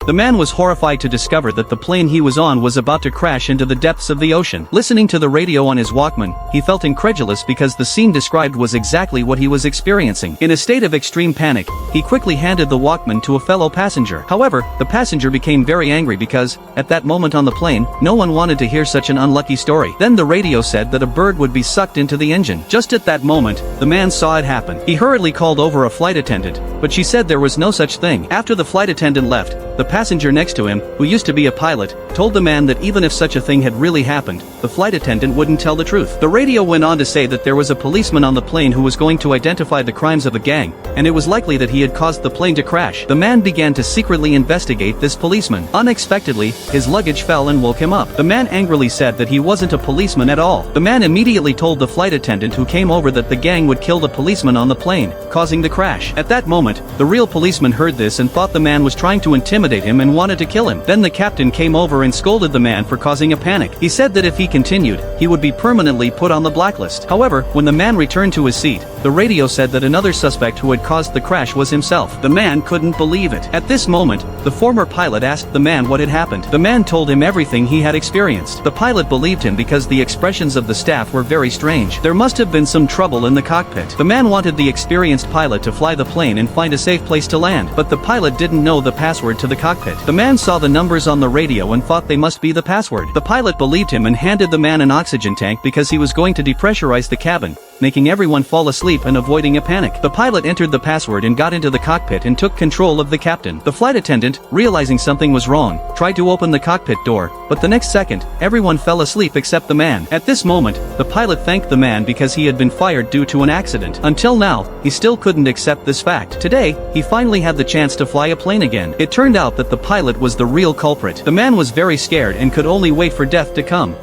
The man was horrified to discover that the plane he was on was about to crash into the depths of the ocean. Listening to the radio on his Walkman, he felt incredulous because the scene described was exactly what he was experiencing. In a state of extreme panic, he quickly handed the Walkman to a fellow passenger. However, the passenger became very angry because, at that moment on the plane, no one wanted to hear such an unlucky story. Then the radio said that a bird would be sucked into the engine. Just at that moment, the man saw it happen. He hurriedly called over a flight attendant, but she said there was no such thing. After the flight attendant left, the passenger next to him, who used to be a pilot, told the man that even if such a thing had really happened, the flight attendant wouldn't tell the truth. The radio went on to say that there was a policeman on the plane who was going to identify the crimes of the gang, and it was likely that he had caused the plane to crash. The man began to secretly investigate this policeman. Unexpectedly, his luggage fell and woke him up. The man angrily said that he wasn't a policeman at all. The man immediately told the flight attendant who came over that the gang would kill the policeman on the plane, causing the crash. At that moment, the real policeman heard this and thought the man was trying to intimidate him and wanted to kill him. Then the captain came over and scolded the man for causing a panic. He said that if he continued, he would be permanently put on the blacklist. However, when the man returned to his seat, the radio said that another suspect who had caused the crash was himself. The man couldn't believe it. At this moment, the former pilot asked the man what had happened. The man told him everything he had experienced. The pilot believed him because the expressions of the staff were very strange. There must have been some trouble in the cockpit. The man wanted the experienced pilot to fly the plane and find a safe place to land, but the pilot didn't know the password to the cockpit. The man saw the numbers on the radio and thought they must be the password. The pilot believed him and handed the man an oxygen tank because he was going to depressurize the cabin, making everyone fall asleep and avoiding a panic. The pilot entered the password and got into the cockpit and took control of the captain. The flight attendant, realizing something was wrong, tried to open the cockpit door, but the next second, everyone fell asleep except the man. At this moment, the pilot thanked the man because he had been fired due to an accident. Until now, he still couldn't accept this fact. Today, he finally had the chance to fly a plane again. It turned out that the pilot was the real culprit. The man was very scared and could only wait for death to come.